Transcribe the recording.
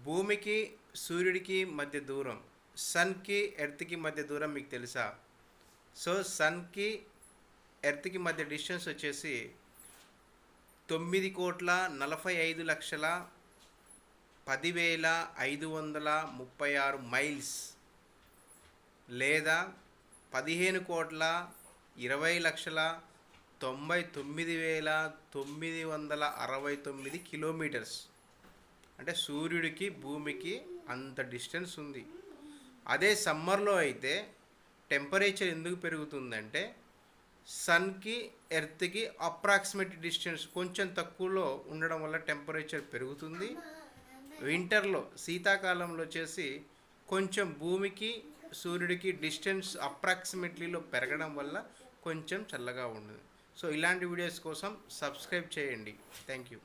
భూమికి సూర్యుడికి మధ్య దూరం, సన్కి ఎర్త్కి మధ్య దూరం మీకు తెలుసా? సో సన్కి ఎర్త్కి మధ్య డిస్టెన్స్ వచ్చేసి 9,45,10,536 మైల్స్, లేదా 15,20,99,969 కిలోమీటర్స్. అంటే సూర్యుడికి భూమికి అంత డిస్టెన్స్ ఉంది. అదే సమ్మర్లో అయితే టెంపరేచర్ ఎందుకు పెరుగుతుందంటే సన్కి ఎర్త్కి అప్రాక్సిమేట్ డిస్టెన్స్ కొంచెం తక్కువలో ఉండడం వల్ల టెంపరేచర్ పెరుగుతుంది. వింటర్లో శీతాకాలంలో వచ్చేసి కొంచెం భూమికి సూర్యుడికి డిస్టెన్స్ అప్రాక్సిమేట్లీలో పెరగడం వల్ల కొంచెం చల్లగా ఉంటుంది. సో ఇలాంటి వీడియోస్ కోసం సబ్స్క్రైబ్ చేయండి. Thank you.